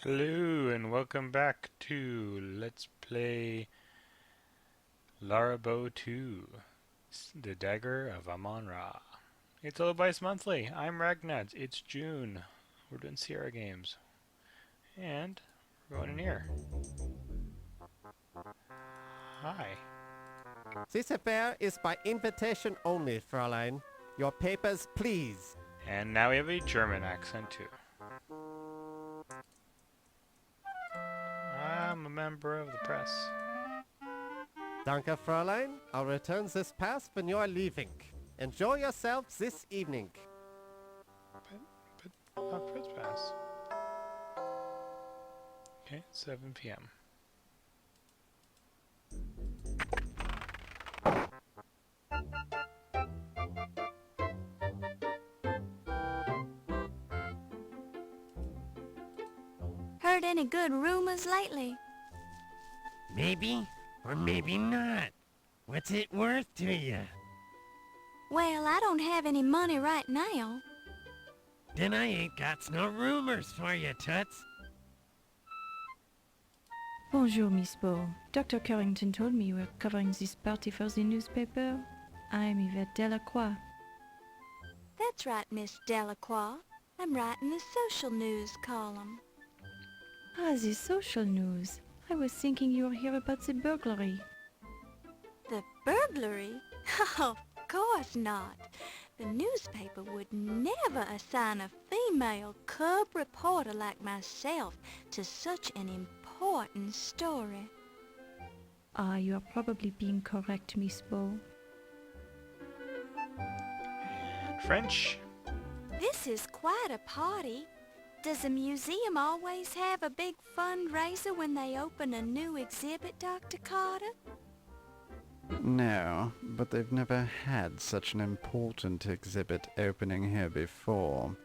Hello and welcome back to Let's Play Larabow 2, The Dagger of Amon-Ra. It's LowBias Monthly. I'm Ragnatz. It's June. We're doing Sierra games. And we're going in here. Hi. This affair is by invitation only, Fräulein. Your papers, please. And now we have a German accent too. I'm a member of the press. Danke, Fräulein. I'll return this pass when you are leaving. Enjoy yourself this evening. But not press pass. Okay, 7 p.m. Heard any good rumors lately? Maybe, or maybe not. What's it worth to you? Well, I don't have any money right now. Then I ain't got no rumors for you, Toots. Bonjour, Miss Bow. Dr. Carrington told me you were covering this party for the newspaper. I'm Yvette Delacroix. That's right, Miss Delacroix. I'm writing the social news column. Ah, the social news. I was thinking you were here about the burglary. The burglary? Of course not. The newspaper would never assign a female cub reporter like myself to such an important story. Ah, you are probably being correct, Miss Bow. And French. This is quite a party. Does the museum always have a big fundraiser when they open a new exhibit, Dr. Carter? No, but they've never had such an important exhibit opening here before.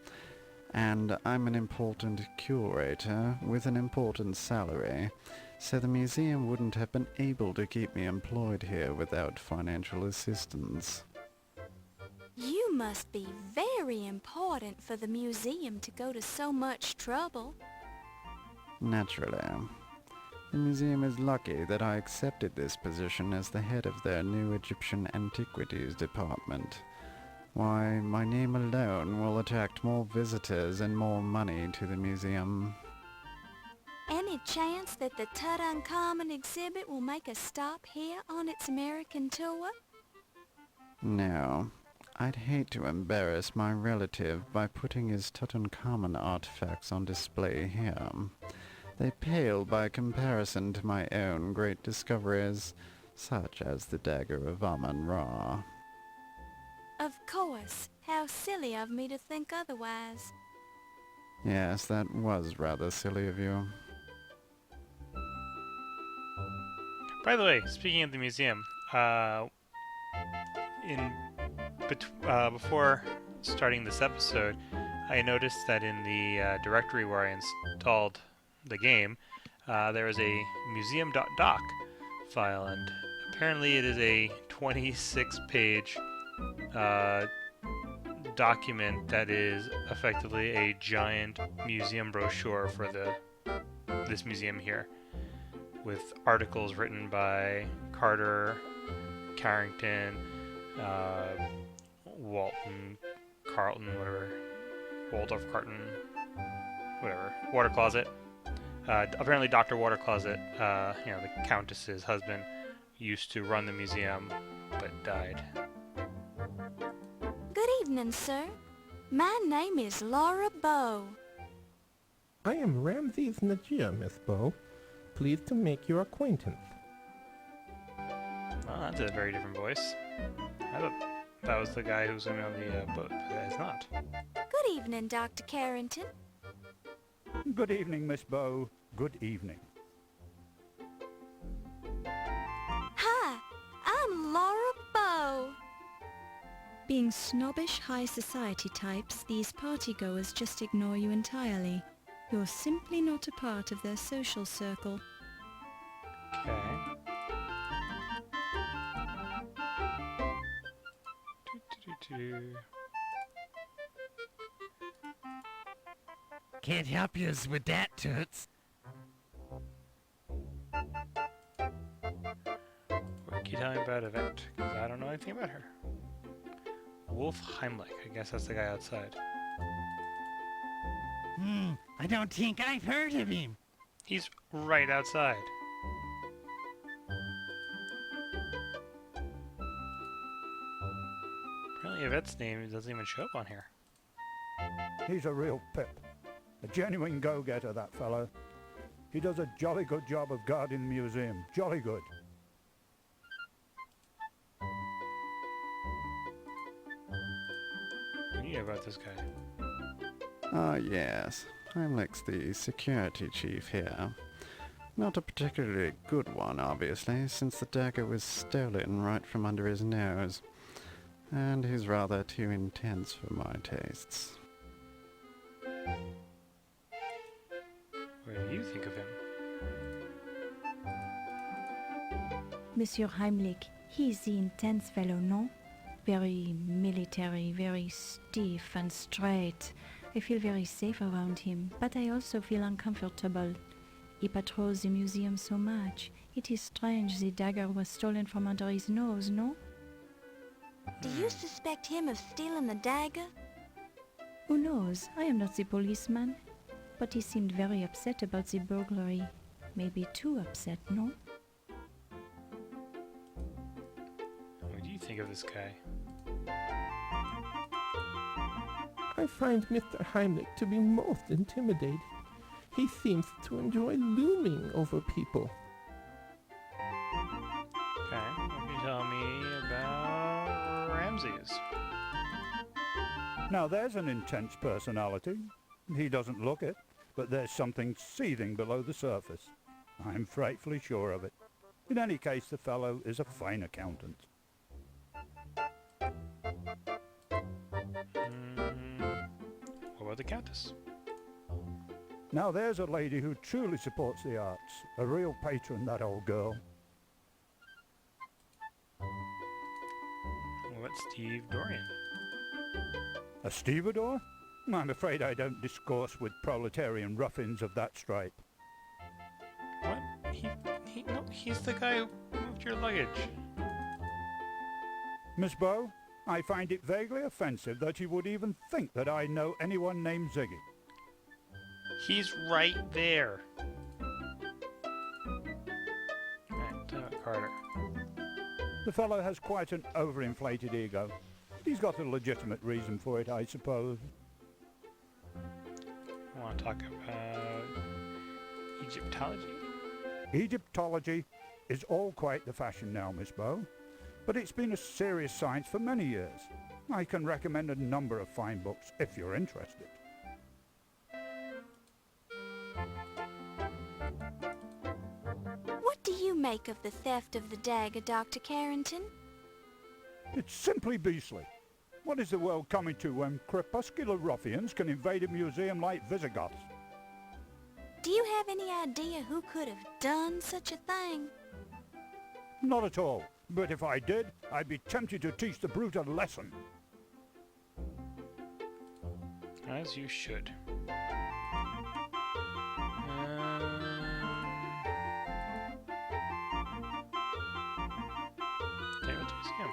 And I'm an important curator with an important salary, so the museum wouldn't have been able to keep me employed here without financial assistance. You must be very important for the museum to go to so much trouble. Naturally. The museum is lucky that I accepted this position as the head of their new Egyptian antiquities department. Why, my name alone will attract more visitors and more money to the museum. Any chance that the Tutankhamun exhibit will make a stop here on its American tour? No. I'd hate to embarrass my relative by putting his Tutankhamun artifacts on display here. They pale by comparison to my own great discoveries, such as the Dagger of Amon-Ra. Of course. How silly of me to think otherwise. Yes, that was rather silly of you. By the way, speaking of the museum, before starting this episode, I noticed that in the directory where I installed the game, there is a museum.doc file, and apparently it is a 26-page document that is effectively a giant museum brochure for this museum here, with articles written by Carter, Carrington, Walton, Carlton, whatever, Waldorf Carton, whatever, Water Closet. Apparently Dr. Water Closet, the Countess's husband, used to run the museum, but died. Good evening, sir. My name is Laura Bow. I am Ramses Najia, Miss Bow. Pleased to make your acquaintance. Well, that's a very different voice. I thought that was the guy who was going to be on the boat, but it's not. Good evening, Dr. Carrington. Good evening, Miss Bow. Good evening. Hi, I'm Laura Bow. Being snobbish high society types, these partygoers just ignore you entirely. You're simply not a part of their social circle. Okay. Do. Can't help yous with that, Toots. What can you tell me about Event? Because I don't know anything about her. Wolf Heimlich. I guess that's the guy outside. I don't think I've heard of him. He's right outside. Apparently Yvette's name doesn't even show up on here. He's a real pip. A genuine go-getter, that fellow. He does a jolly good job of guarding the museum. Jolly good. What do you know about this guy? Ah, yes. Heimlich's the security chief here. Not a particularly good one, obviously, since the dagger was stolen right from under his nose. And he's rather too intense for my tastes. What do you think of him? Monsieur Heimlich, he is the intense fellow, no? Very military, very stiff and straight. I feel very safe around him, but I also feel uncomfortable. He patrols the museum so much. It is strange the dagger was stolen from under his nose, no? Do you suspect him of stealing the dagger? Who knows? I am not the policeman. But he seemed very upset about the burglary. Maybe too upset, no? What do you think of this guy? I find Mr. Heimlich to be most intimidating. He seems to enjoy looming over people. Okay, what can you tell me about Ramses? Now there's an intense personality. He doesn't look it, but there's something seething below the surface. I'm frightfully sure of it. In any case, the fellow is a fine accountant. What about the Countess? Now there's a lady who truly supports the arts. A real patron, that old girl. What about Steve Dorian? A stevedore? I'm afraid I don't discourse with proletarian ruffians of that stripe. What? No, he's the guy who moved your luggage. Miss Bow, I find it vaguely offensive that you would even think that I know anyone named Ziggy. He's right there. Alright, tell me about Carter. The fellow has quite an overinflated ego. He's got a legitimate reason for it, I suppose. I want to talk about Egyptology. Egyptology is all quite the fashion now, Miss Bow. But it's been a serious science for many years. I can recommend a number of fine books if you're interested. What do you make of the theft of the dagger, Dr. Carrington? It's simply beastly. What is the world coming to when crepuscular ruffians can invade a museum like Visigoths? Do you have any idea who could have done such a thing? Not at all. But if I did, I'd be tempted to teach the brute a lesson. As you should. Take me to the museum.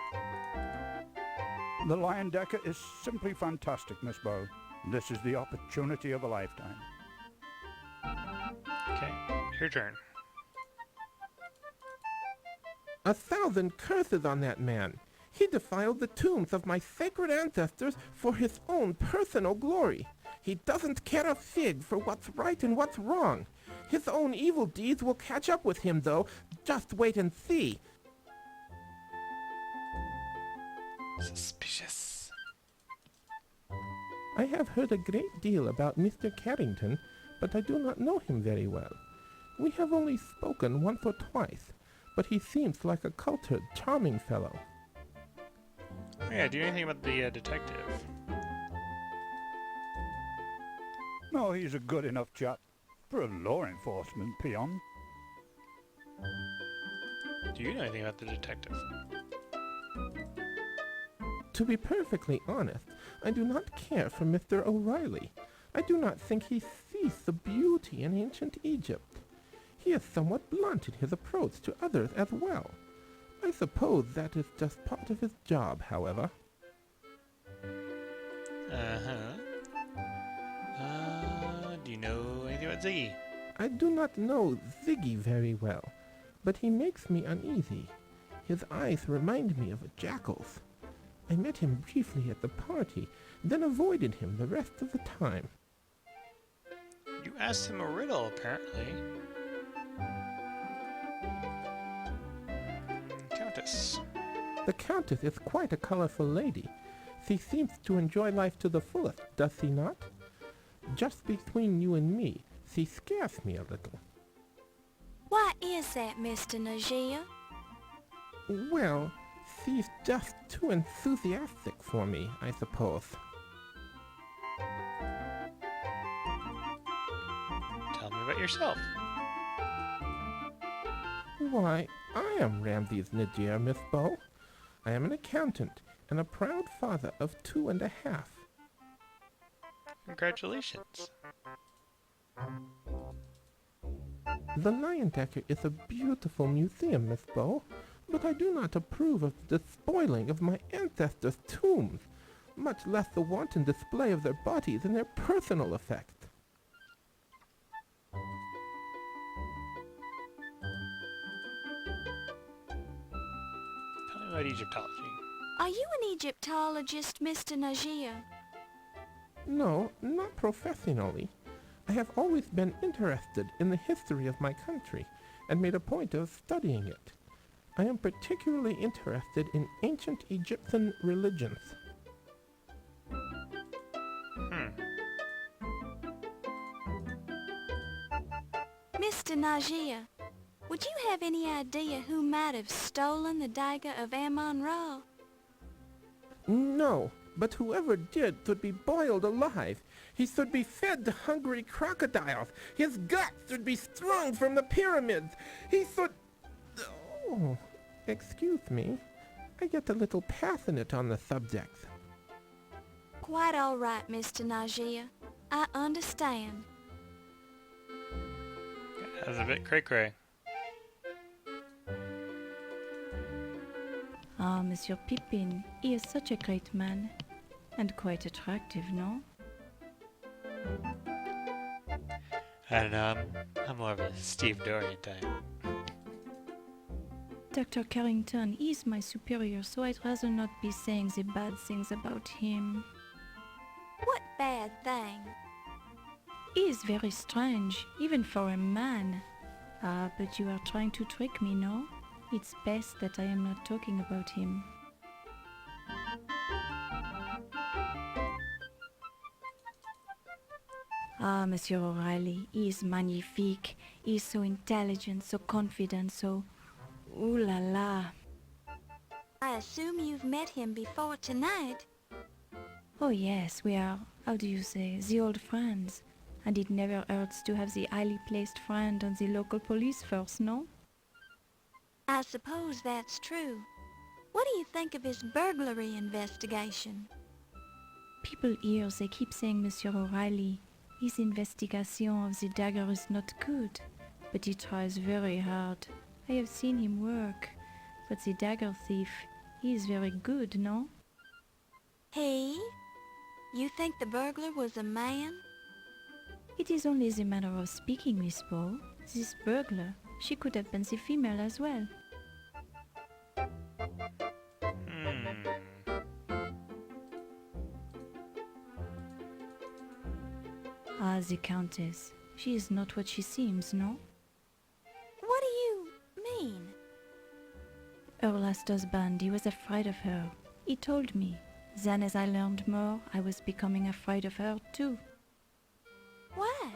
The Lion Decker is simply fantastic, Miss Bow. This is the opportunity of a lifetime. Okay, your turn. 1,000 curses on that man. He defiled the tombs of my sacred ancestors for his own personal glory. He doesn't care a fig for what's right and what's wrong. His own evil deeds will catch up with him, though. Just wait and see. Suspicious. I have heard a great deal about Mr. Carrington, but I do not know him very well. We have only spoken once or twice, but he seems like a cultured, charming fellow. Oh, yeah, do you know anything about the detective? No, he's a good enough chap for a law enforcement peon. Do you know anything about the detective? To be perfectly honest, I do not care for Mr. O'Reilly. I do not think he sees the beauty in ancient Egypt. He is somewhat blunt in his approach to others as well. I suppose that is just part of his job, however. Do you know anything about Ziggy? I do not know Ziggy very well, but he makes me uneasy. His eyes remind me of a jackal's. I met him briefly at the party, then avoided him the rest of the time. You asked him a riddle, apparently. Countess. The Countess is quite a colorful lady. She seems to enjoy life to the fullest, does she not? Just between you and me, she scares me a little. Why is that, Mr. Najia? Well, she's just too enthusiastic for me, I suppose. Tell me about yourself. Why, I am Ramses Najir, Miss Bow. I am an accountant and a proud father of 2.5. Congratulations. The Leyendecker is a beautiful museum, Miss Bow, but I do not approve of the spoiling of my ancestors' tombs, much less the wanton display of their bodies and their personal effects. Tell me about Egyptology. Are you an Egyptologist, Mr. Najia? No, not professionally. I have always been interested in the history of my country and made a point of studying it. I am particularly interested in ancient Egyptian religions. Mr. Najia, would you have any idea who might have stolen the dagger of Ammon-Ra? No, but whoever did should be boiled alive. He should be fed to hungry crocodiles. His guts should be strung from the pyramids. He should... Oh, excuse me. I get a little passionate on the subject. Quite all right, Mr. Najia. I understand. That's a bit cray-cray. Ah, Monsieur Pippin, he is such a great man. And quite attractive, no? I don't know, I'm more of a Steve Dorian type. Dr. Carrington, he is my superior, so I'd rather not be saying the bad things about him. What bad thing? He is very strange, even for a man. Ah, but you are trying to trick me, no? It's best that I am not talking about him. Ah, Monsieur O'Reilly, he is magnifique. He is so intelligent, so confident, so... Ooh la la. I assume you've met him before tonight. Oh yes, we are, how do you say, the old friends. And it never hurts to have the highly placed friend on the local police force, no? I suppose that's true. What do you think of his burglary investigation? People here, they keep saying Monsieur O'Reilly, his investigation of the dagger is not good, but he tries very hard. I have seen him work, but the dagger thief, he is very good, no? He? You think the burglar was a man? It is only the manner of speaking, Miss Bow. This burglar, she could have been the female as well. Ah, the Countess. She is not what she seems, no? What do you mean? Her last husband, he was afraid of her. He told me. Then as I learned more, I was becoming afraid of her too. Why?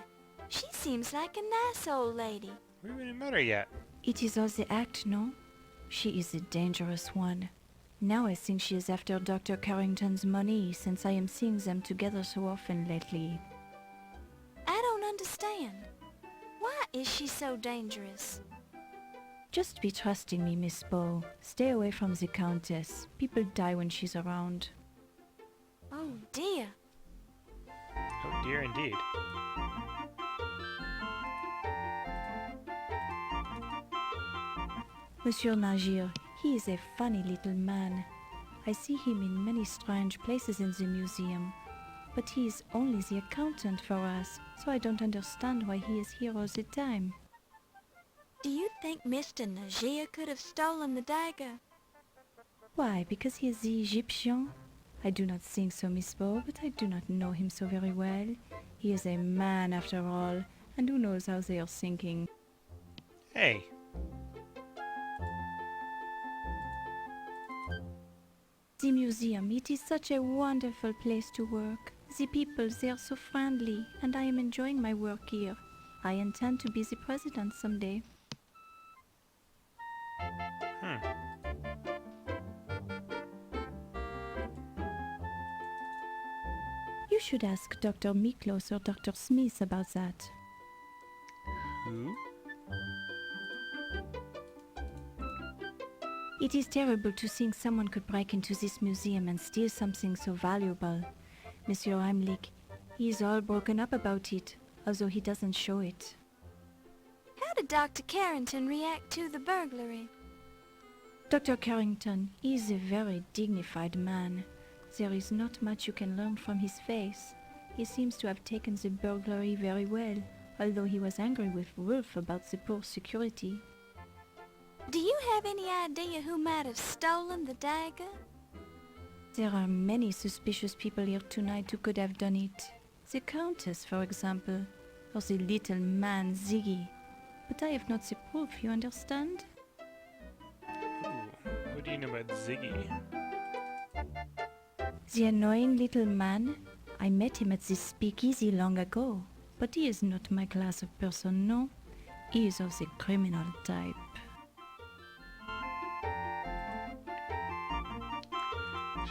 She seems like a nice old lady. We haven't even met her yet. It is all the act, no? She is a dangerous one. Now I think she is after Dr. Carrington's money, since I am seeing them together so often lately. I don't understand. Why is she so dangerous? Just be trusting me, Miss Bow. Stay away from the Countess. People die when she's around. Oh dear. Oh dear indeed. Monsieur Najir, he is a funny little man. I see him in many strange places in the museum. But he is only the accountant for us, so I don't understand why he is here all the time. Do you think Mr. Najir could have stolen the dagger? Why, because he is the Egyptian? I do not think so, Miss Bow, but I do not know him so very well. He is a man after all, and who knows how they are thinking. Hey, The museum, it is such a wonderful place to work. The people, they are so friendly, and I am enjoying my work here. I intend to be the president someday. You should ask Dr. Miklos or Dr. Smith about that. who? It is terrible to think someone could break into this museum and steal something so valuable. Monsieur Heimlich, he is all broken up about it, although he doesn't show it. How did Dr. Carrington react to the burglary? Dr. Carrington is a very dignified man. There is not much you can learn from his face. He seems to have taken the burglary very well, although he was angry with Wolf about the poor security. Do you have any idea who might have stolen the dagger? There are many suspicious people here tonight who could have done it. The Countess, for example, or the little man Ziggy. But I have not the proof, you understand? Ooh, what do you know about Ziggy? The annoying little man? I met him at this speakeasy long ago. But he is not my class of person, no. He is of the criminal type.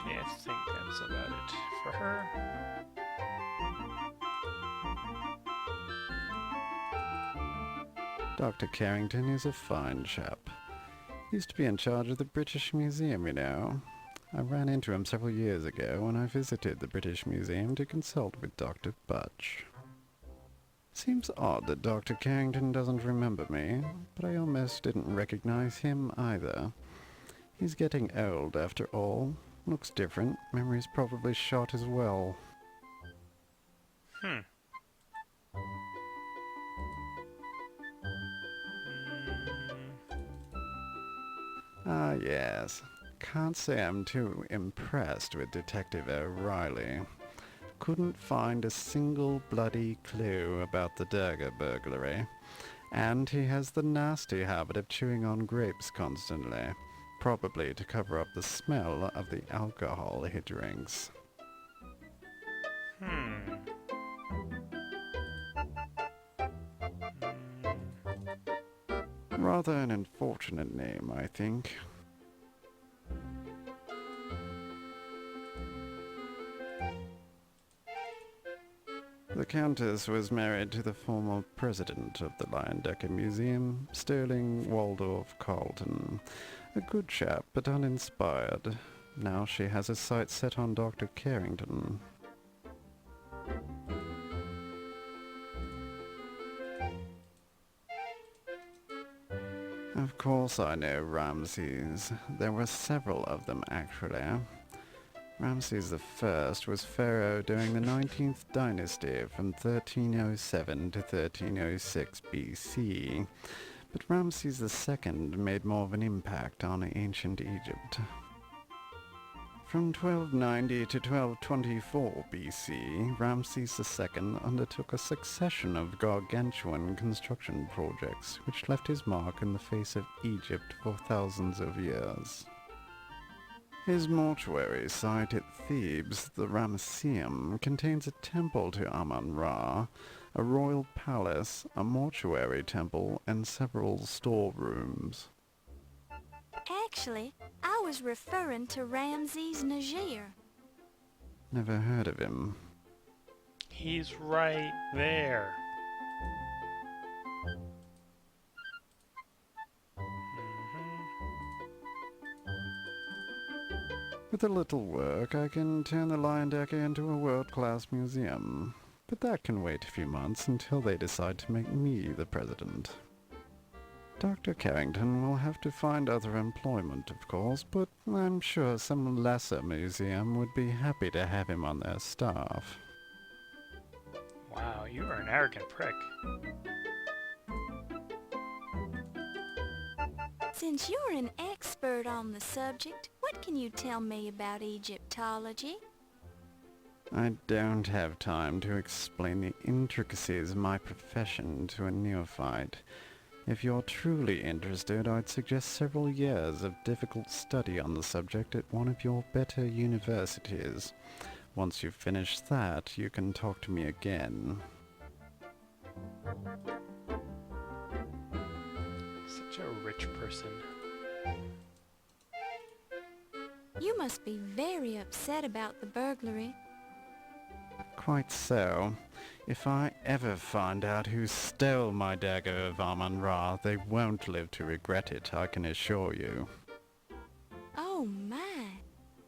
Yeah, I think that's about it for her. Dr. Carrington is a fine chap. Used to be in charge of the British Museum, you know. I ran into him several years ago when I visited the British Museum to consult with Dr. Butch. Seems odd that Dr. Carrington doesn't remember me, but I almost didn't recognize him either. He's getting old after all. Looks different. Memory's probably shot as well. Hmm. Ah, yes. Can't say I'm too impressed with Detective O'Reilly. Couldn't find a single bloody clue about the dagger burglary. And he has the nasty habit of chewing on grapes constantly, probably to cover up the smell of the alcohol he drinks. Hmm. Rather an unfortunate name, I think. The Countess was married to the former president of the Leyendecker Museum, Sterling Waldorf Carlton. A good chap, but uninspired. Now she has her sights set on Dr. Carrington. Of course I know Ramses. There were several of them, actually. Ramses I was pharaoh during the 19th dynasty from 1307 to 1306 BC, but Ramses II made more of an impact on ancient Egypt. From 1290 to 1224 BC, Ramses II undertook a succession of gargantuan construction projects which left his mark in the face of Egypt for thousands of years. His mortuary site at Thebes, the Ramesseum, contains a temple to Amun-Ra, a royal palace, a mortuary temple, and several storerooms. Actually, I was referring to Ramses Najir. Never heard of him. He's right there. With a little work, I can turn the Leyendecker into a world-class museum. But that can wait a few months until they decide to make me the president. Dr. Carrington will have to find other employment, of course, but I'm sure some lesser museum would be happy to have him on their staff. Wow, you are an arrogant prick. Since you're an expert on the subject, what can you tell me about Egyptology? I don't have time to explain the intricacies of my profession to a neophyte. If you're truly interested, I'd suggest several years of difficult study on the subject at one of your better universities. Once you've finished that, you can talk to me again. Such a rich person. You must be very upset about the burglary. Quite so. If I ever find out who stole my dagger of Amun-Ra, they won't live to regret it, I can assure you. Oh my.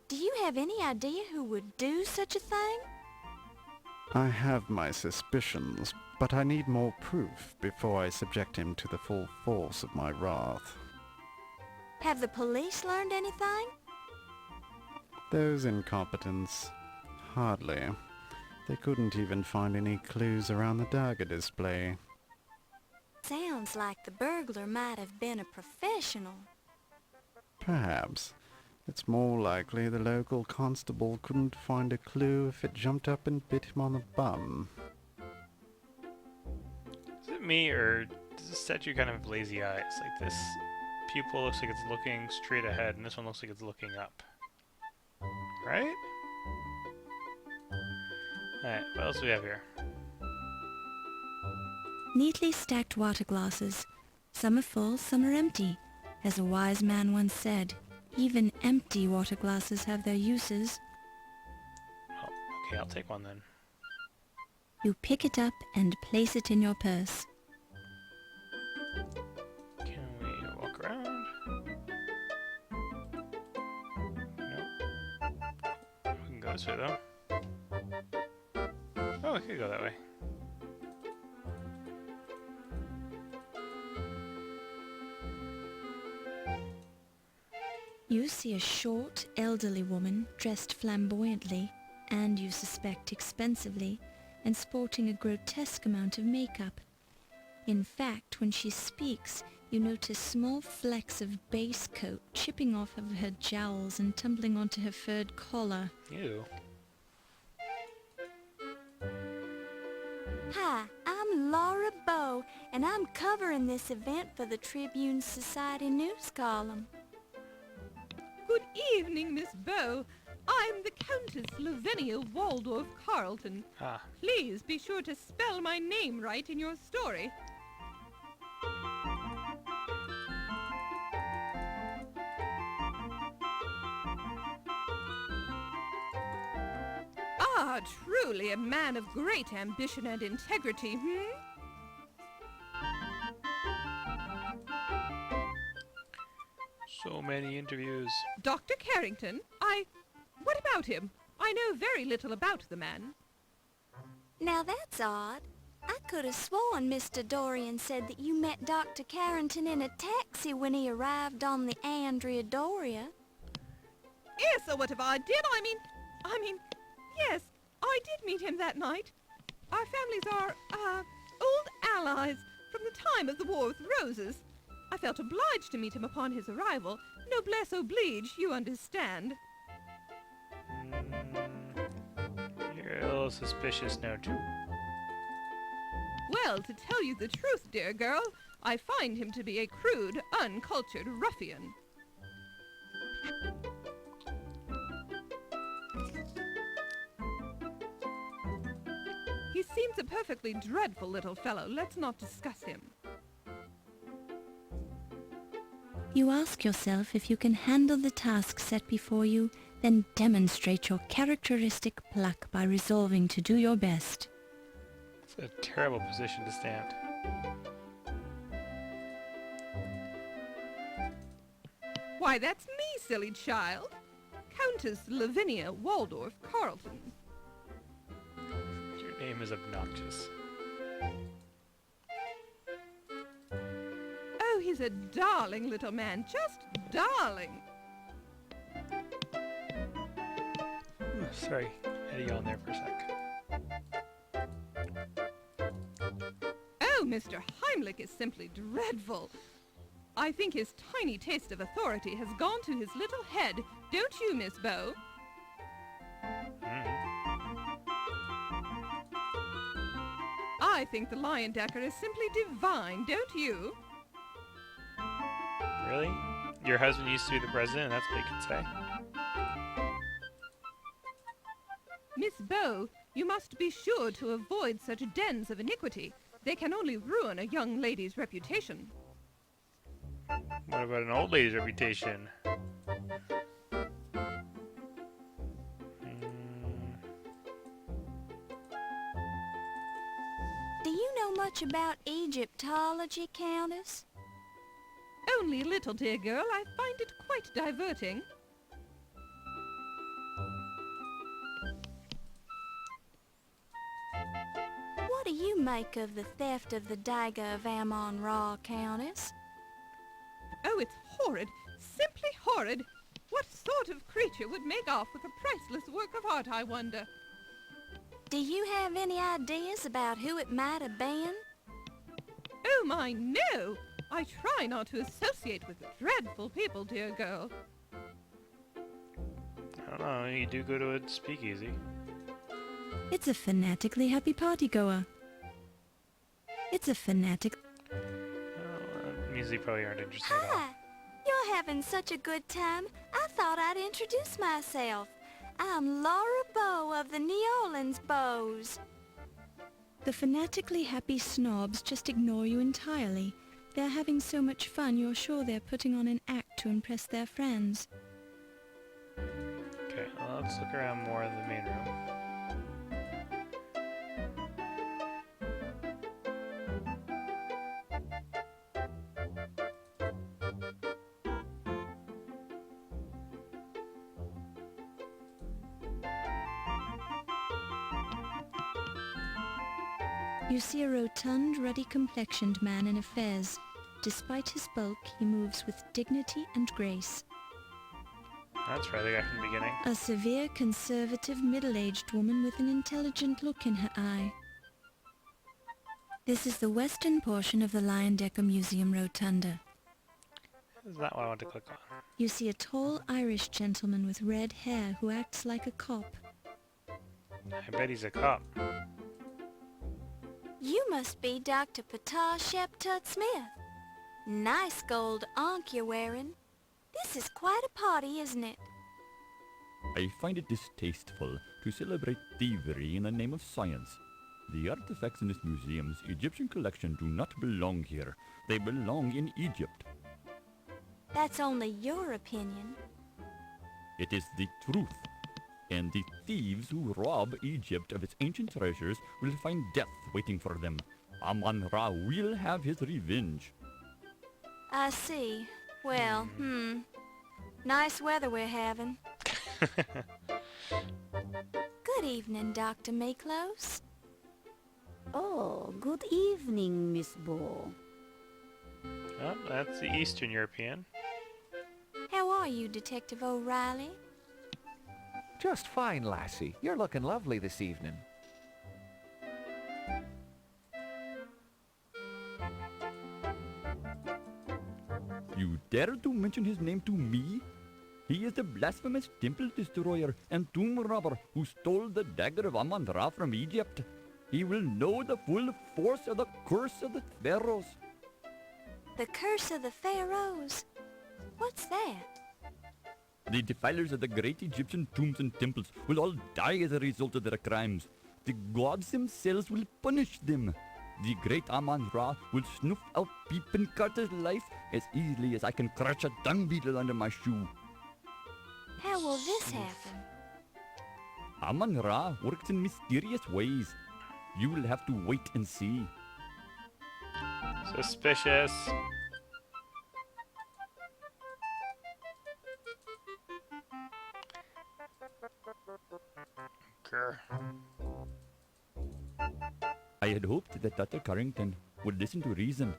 Do you have any idea who would do such a thing? I have my suspicions, but I need more proof before I subject him to the full force of my wrath. Have the police learned anything? Those incompetents? Hardly. They couldn't even find any clues around the dagger display. Sounds like the burglar might have been a professional. Perhaps. It's more likely the local constable couldn't find a clue if it jumped up and bit him on the bum. Is it me, or does this statue kind of have lazy eyes? Like this pupil looks like it's looking straight ahead, and this one looks like it's looking up. Right? Alright, what else do we have here? Neatly stacked water glasses. Some are full, some are empty. As a wise man once said, even empty water glasses have their uses. Oh, okay, I'll take one then. You pick it up and place it in your purse. Can we walk around? Nope. We can go this way though. Oh, we could go that way. You see a short, elderly woman dressed flamboyantly, and you suspect expensively, and sporting a grotesque amount of makeup. In fact, when she speaks, you notice small flecks of base coat chipping off of her jowls and tumbling onto her furred collar. Ew. Hi, I'm Laura Bow, and I'm covering this event for the Tribune Society news column. Good evening, Miss Bow. I'm the Countess Lavinia Waldorf Carleton. Ah. Please be sure to spell my name right in your story. Ah, truly a man of great ambition and integrity, So many interviews. Dr. Carrington, what about him? I know very little about the man. Now that's odd. I could have sworn Mr. Dorian said that you met Dr. Carrington in a taxi when he arrived on the Andrea Doria. Yes, or what if I did? I mean, yes, I did meet him that night. Our families are, old allies from the time of the War with the Roses. I felt obliged to meet him upon his arrival. Noblesse oblige, you understand. You're a little suspicious now, too. Well, to tell you the truth, dear girl, I find him to be a crude, uncultured ruffian. He seems a perfectly dreadful little fellow. Let's not discuss him. You ask yourself if you can handle the task set before you, then demonstrate your characteristic pluck by resolving to do your best. It's a terrible position to stand. Why, that's me, silly child. Countess Lavinia Waldorf Carleton. Your name him is obnoxious. Oh, he's a darling little man, just darling. Sorry, had to yawn there for a sec. Oh, Mr. Heimlich is simply dreadful. I think his tiny taste of authority has gone to his little head, don't you, Miss Bow? I think the Lion Decker is simply divine, don't you? Really? Your husband used to be the president, and that's what you can say? Miss Bow, you must be sure to avoid such dens of iniquity. They can only ruin a young lady's reputation. What about an old lady's reputation? Do you know much about Egyptology, Countess? Only a little, dear girl. I find it quite diverting. What do you make of the theft of the dagger of Ammon-Ra, Countess? Oh, it's horrid. Simply horrid. What sort of creature would make off with a priceless work of art, I wonder? Do you have any ideas about who it might have been? Oh, my, no! I try not to associate with dreadful people, dear girl. I don't know, you do go to a speakeasy. It's a fanatically happy partygoer. It's a fanatic... Means you probably aren't interested at all. Hi! You're having such a good time, I thought I'd introduce myself. I'm Laura Bow of the New Orleans Bows. The fanatically happy snobs just ignore you entirely. They're having so much fun, you're sure they're putting on an act to impress their friends. Okay, well, let's look around more in the main room. You see a rotund, ruddy-complexioned man in a fez. Despite his bulk, he moves with dignity and grace. That's right, the guy from the beginning. A severe, conservative, middle-aged woman with an intelligent look in her eye. This is the western portion of the Lion Decker Museum Rotunda. Is that what I want to click on? You see a tall Irish gentleman with red hair who acts like a cop. I bet he's a cop. You must be Dr. Ptah Sheptut Smith. Nice gold ankh you're wearing. This is quite a party, isn't it? I find it distasteful to celebrate thievery in the name of science. The artifacts in this museum's Egyptian collection do not belong here. They belong in Egypt. That's only your opinion. It is the truth. And the thieves who rob Egypt of its ancient treasures will find death waiting for them. Ammon-Ra will have his revenge. I see. Well, nice weather we're having. Good evening, Dr. Miklos. Oh, good evening, Miss Bow. Oh, that's the Eastern European. How are you, Detective O'Reilly? Just fine, lassie. You're looking lovely this evening. You dare to mention his name to me? He is the blasphemous temple destroyer and tomb robber who stole the dagger of Ammon-Ra from Egypt. He will know the full force of the curse of the pharaohs. The curse of the pharaohs? What's that? The defilers of the great Egyptian tombs and temples will all die as a result of their crimes. The gods themselves will punish them. The great Ammon-Ra will snuff out Peepin' Carter's life as easily as I can crush a dung beetle under my shoe. How will this happen? Ammon-Ra works in mysterious ways. You will have to wait and see. Suspicious. Grr. had hoped that Dr. Carrington would listen to reason.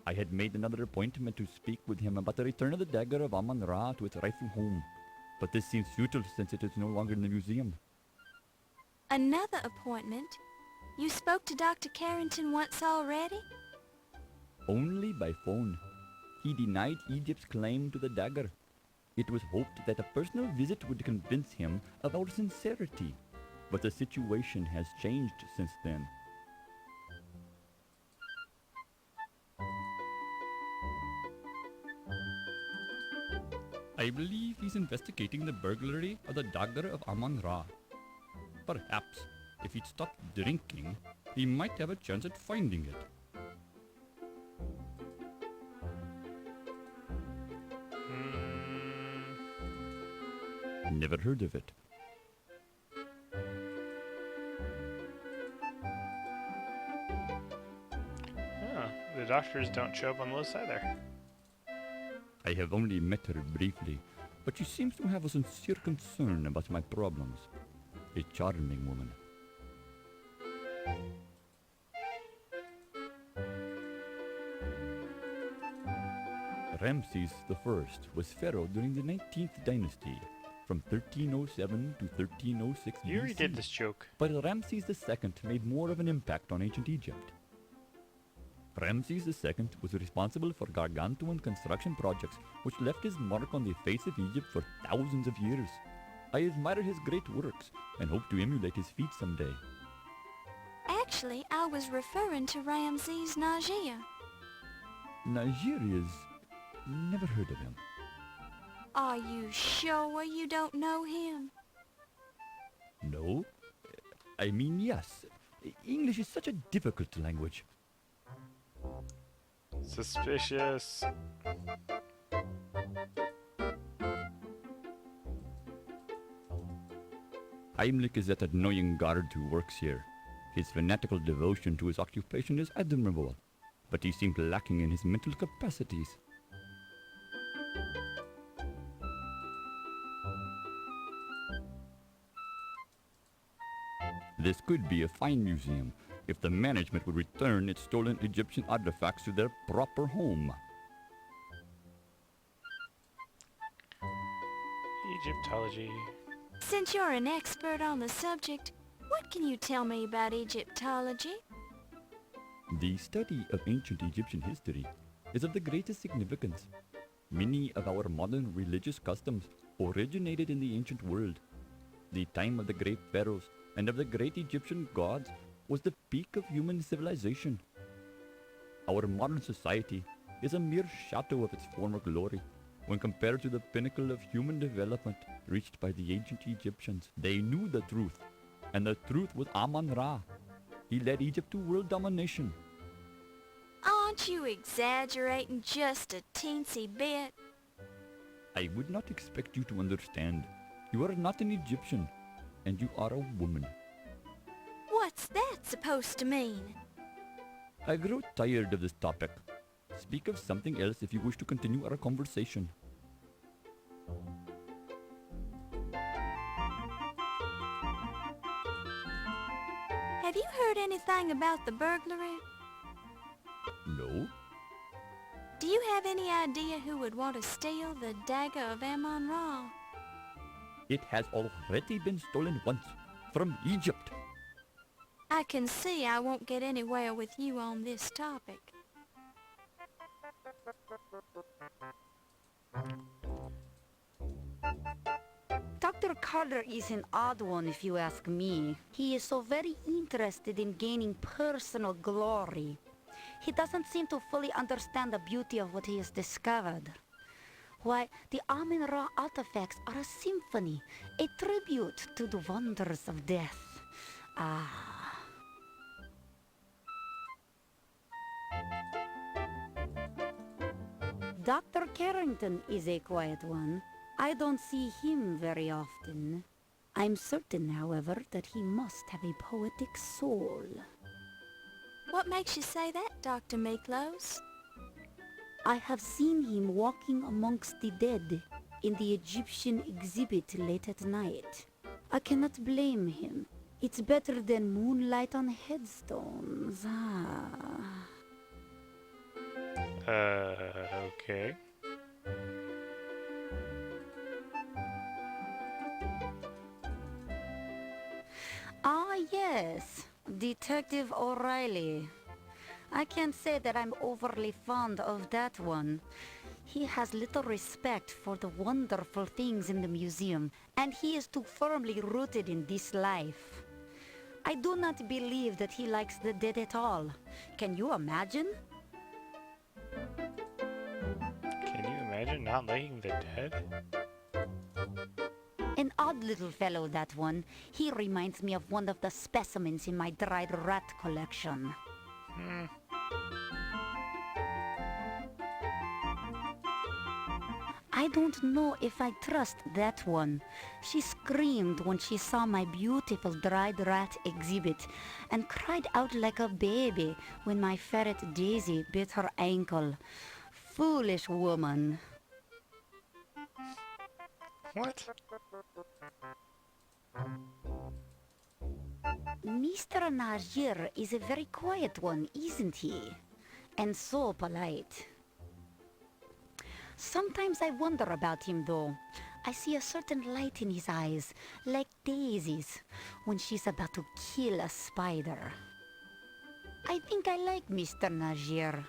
I had made another appointment to speak with him about the return of the dagger of Amon-Ra to its rightful home, but this seems futile since it is no longer in the museum. Another appointment? You spoke to Dr. Carrington once already? Only by phone. He denied Egypt's claim to the dagger. It was hoped that a personal visit would convince him of our sincerity, but the situation has changed since then. I believe he's investigating the burglary of the dagger of Amon-Ra. Perhaps, if he'd stopped drinking, he might have a chance at finding it. Never heard of it. Oh, the doctors don't show up on the list either. I have only met her briefly, but she seems to have a sincere concern about my problems. A charming woman. Ramses I was pharaoh during the 19th dynasty, from 1307 to 1306 You already BC. did this joke. But Ramses II made more of an impact on ancient Egypt. Ramses II was responsible for gargantuan construction projects which left his mark on the face of Egypt for thousands of years. I admire his great works and hope to emulate his feats someday. Actually, I was referring to Ramses Najia. Nigeria's never heard of him. Are you sure you don't know him? No? I mean, yes. English is such a difficult language. Suspicious. Heimlich is that annoying guard who works here. His fanatical devotion to his occupation is admirable, but he seemed lacking in his mental capacities. This could be a fine museum if the management would return its stolen Egyptian artifacts to their proper home. Egyptology. Since you're an expert on the subject, what can you tell me about Egyptology? The study of ancient Egyptian history is of the greatest significance. Many of our modern religious customs originated in the ancient world. The time of the great pharaohs and of the great Egyptian gods was the peak of human civilization. Our modern society is a mere shadow of its former glory when compared to the pinnacle of human development reached by the ancient Egyptians. They knew the truth, and the truth was Amon-Ra. He led Egypt to world domination. Aren't you exaggerating just a teensy bit? I would not expect you to understand. You are not an Egyptian, and you are a woman. What's that supposed to mean? I grow tired of this topic. Speak of something else if you wish to continue our conversation. Have you heard anything about the burglary? No? Do you have any idea who would want to steal the dagger of Amon-Ra? It has already been stolen once, from Egypt. I can see I won't get anywhere with you on this topic. Dr. Carter is an odd one if you ask me. He is so very interested in gaining personal glory. He doesn't seem to fully understand the beauty of what he has discovered. Why, the Amun-Ra artifacts are a symphony, a tribute to the wonders of death. Ah. Dr. Carrington is a quiet one. I don't see him very often. I'm certain, however, that he must have a poetic soul. What makes you say that, Dr. Miklos? I have seen him walking amongst the dead in the Egyptian exhibit late at night. I cannot blame him. It's better than moonlight on headstones. Ah. Okay. Ah, yes. Detective O'Reilly. I can't say that I'm overly fond of that one. He has little respect for the wonderful things in the museum, and he is too firmly rooted in this life. I do not believe that he likes the dead at all. Can you imagine? Can you imagine not liking the dead? An odd little fellow, that one. He reminds me of one of the specimens in my dried rat collection. I don't know if I trust that one. She screamed when she saw my beautiful dried rat exhibit and cried out like a baby when my ferret Daisy bit her ankle. Foolish woman. What? Mr. Najir is a very quiet one, isn't he? And so polite. Sometimes I wonder about him, though. I see a certain light in his eyes, like Daisy's, when she's about to kill a spider. I think I like Mr. Najir.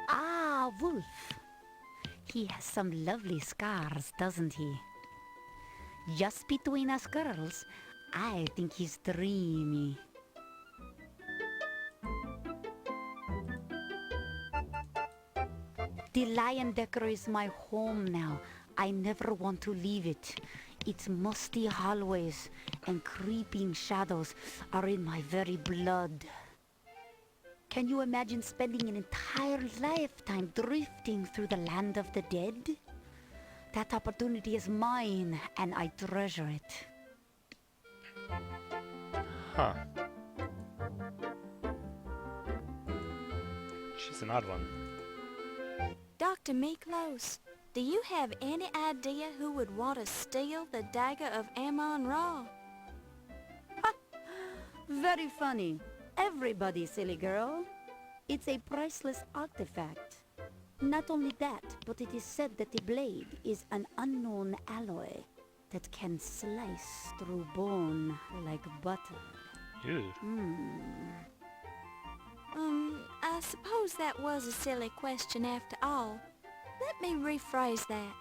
Ah, Wolf. He has some lovely scars, doesn't he? Just between us girls, I think he's dreamy. The Lion Decker is my home now. I never want to leave it. Its musty hallways and creeping shadows are in my very blood. Can you imagine spending an entire lifetime drifting through the land of the dead? That opportunity is mine, and I treasure it. Huh. She's an odd one. Dr. Miklos, do you have any idea who would want to steal the dagger of Ammon-Ra? Very funny. Everybody, silly girl. It's a priceless artifact. Not only that, but it is said that the blade is an unknown alloy that can slice through bone like butter. Ew. I suppose that was a silly question after all. Let me rephrase that.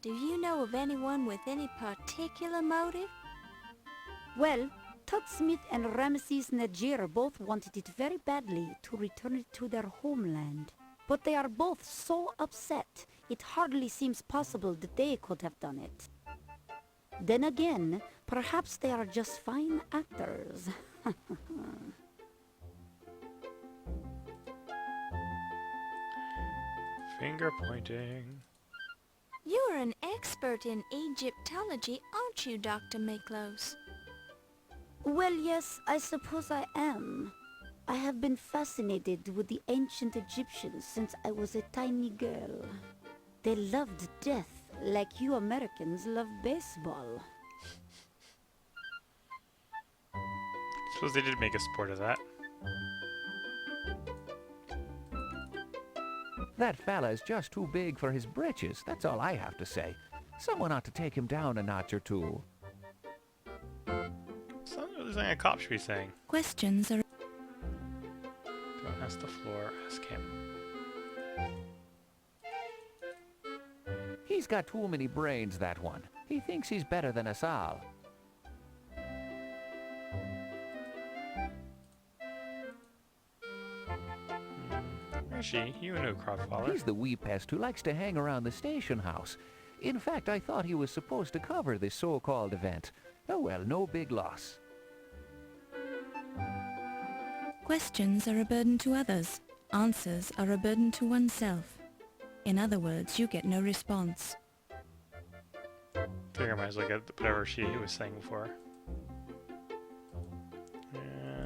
Do you know of anyone with any particular motive? Well, Tut Smith and Ramses Najir both wanted it very badly to return it to their homeland. But they are both so upset, it hardly seems possible that they could have done it. Then again, perhaps they are just fine actors. Finger pointing. You're an expert in Egyptology, aren't you, Dr. Miklos? Well, yes, I suppose I am. I have been fascinated with the ancient Egyptians since I was a tiny girl. They loved death like you Americans love baseball. Suppose they did make a sport of that. That fella is just too big for his britches, that's all I have to say. Someone ought to take him down a notch or two. Something a cop should be saying. Questions are... Don't ask the floor, ask him. He's got too many brains, that one. He thinks he's better than us all. Where is she? You know Cropfather. He's the wee pest who likes to hang around the station house. In fact, I thought he was supposed to cover this so-called event. Oh well, no big loss. Questions are a burden to others. Answers are a burden to oneself. In other words, you get no response. I think I might as well get whatever she was saying before.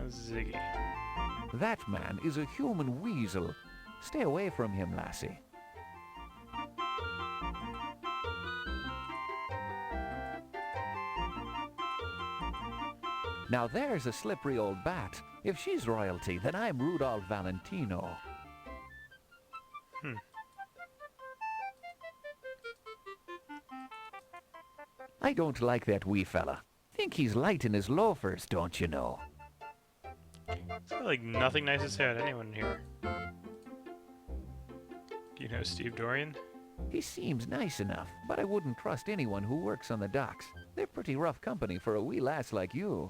Ziggy. That man is a human weasel. Stay away from him, lassie. Now there's a slippery old bat. If she's royalty, then I'm Rudolph Valentino. I don't like that wee fella. Think he's light in his loafers, don't you know? It's got, like, nothing nice to say about anyone here. You know Steve Dorian? He seems nice enough, but I wouldn't trust anyone who works on the docks. They're pretty rough company for a wee lass like you.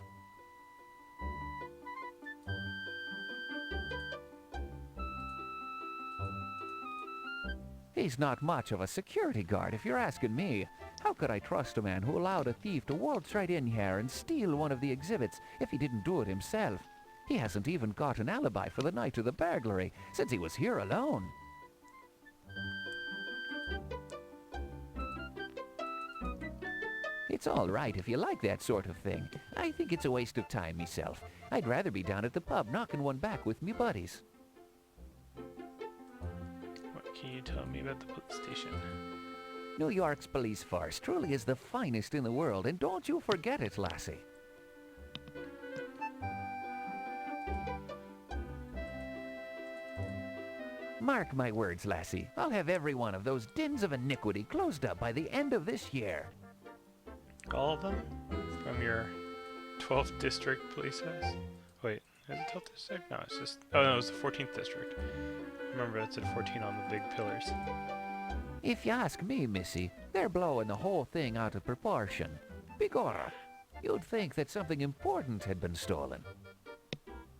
He's not much of a security guard, if you're asking me. How could I trust a man who allowed a thief to waltz right in here and steal one of the exhibits if he didn't do it himself? He hasn't even got an alibi for the night of the burglary, since he was here alone. It's all right if you like that sort of thing. I think it's a waste of time myself. I'd rather be down at the pub knocking one back with me buddies. What can you tell me about the police station? New York's police force truly is the finest in the world, and don't you forget it, lassie. Mark my words, lassie. I'll have every one of those dens of iniquity closed up by the end of this year. All of them? From your 12th district police house? Wait, is it 12th district? No, it's just... Oh, no, it was the 14th district. Remember, it said 14 on the big pillars. If you ask me, missy, they're blowing the whole thing out of proportion. Begorra, you'd think that something important had been stolen.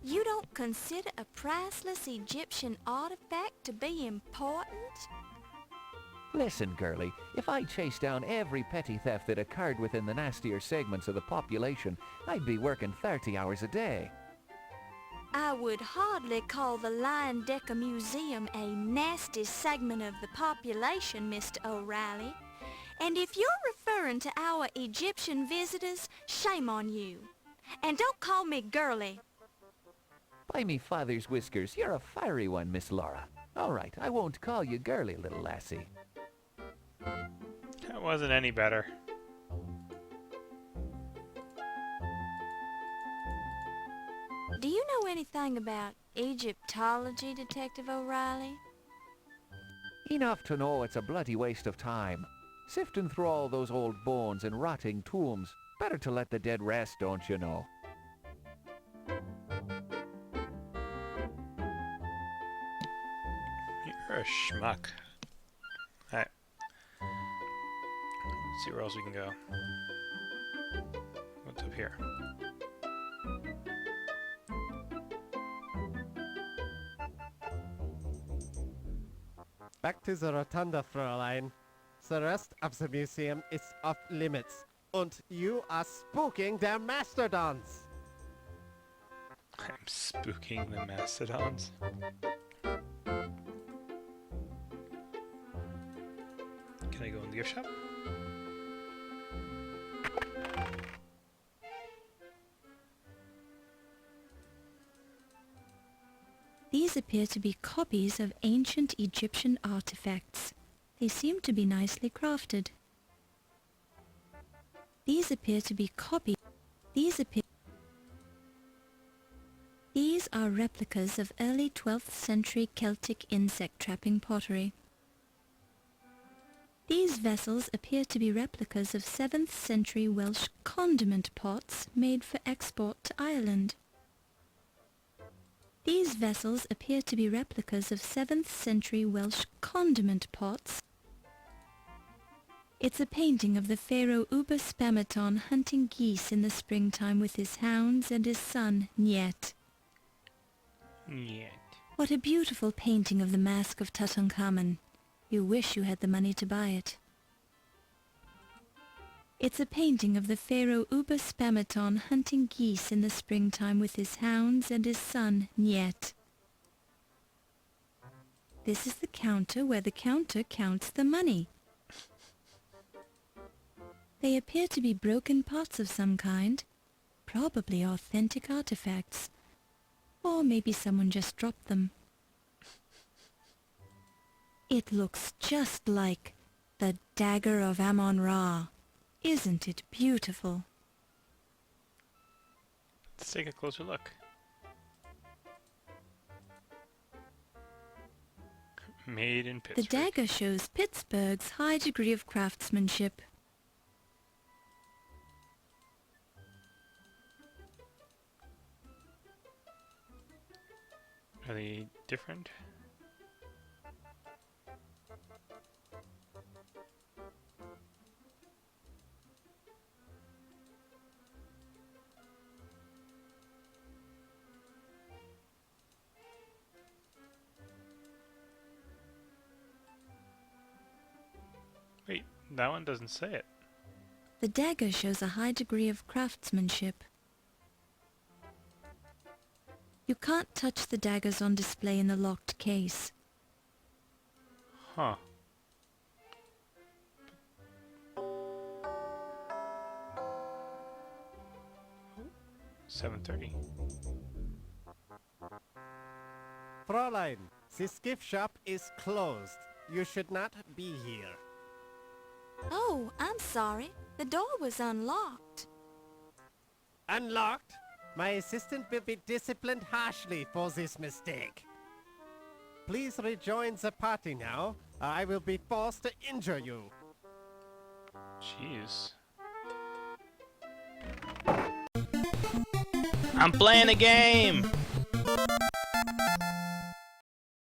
You don't consider a priceless Egyptian artifact to be important? Listen, girlie, if I chased down every petty theft that occurred within the nastier segments of the population, I'd be working 30 hours a day. I would hardly call the Lion Decker Museum a nasty segment of the population, Mr. O'Reilly. And if you're referring to our Egyptian visitors, shame on you. And don't call me girly. By me father's whiskers, you're a fiery one, Miss Laura. All right, I won't call you girly, little lassie. That wasn't any better. Do you know anything about Egyptology, Detective O'Reilly? Enough to know it's a bloody waste of time. Sifting through all those old bones and rotting tombs. Better to let the dead rest, don't you know? You're a schmuck. Alright. Let's see where else we can go. What's up here? Back to the Rotunda, Fräulein. The rest of the museum is off limits. And you are spooking their mastodons. I'm spooking the mastodons. Can I go in the gift shop? These appear to be copies of ancient Egyptian artifacts. They seem to be nicely crafted. These appear to be copies. These are replicas of early 12th century Celtic insect trapping pottery. These vessels appear to be replicas of 7th century Welsh condiment pots made for export to Ireland. These vessels appear to be replicas of 7th century Welsh condiment pots. It's a painting of the pharaoh Uber Spamaton hunting geese in the springtime with his hounds and his son, Niet. Niet. What a beautiful painting of the Mask of Tutankhamun. You wish you had the money to buy it. It's a painting of the pharaoh Uber Spamaton hunting geese in the springtime with his hounds and his son, Niet. This is the counter where the counter counts the money. They appear to be broken pots of some kind, probably authentic artifacts. Or maybe someone just dropped them. It looks just like the dagger of Ammon-Ra. Isn't it beautiful? Let's take a closer look. Made in The Pittsburgh. dagger shows Pittsburgh's high degree of craftsmanship. Are they different? Wait, that one doesn't say it. The dagger shows a high degree of craftsmanship. You can't touch the daggers on display in the locked case. Huh. $7.30. Fräulein, this gift shop is closed. You should not be here. Oh, I'm sorry. The door was unlocked. Unlocked? My assistant will be disciplined harshly for this mistake. Please rejoin the party now. I will be forced to injure you. Jeez. I'm playing a game!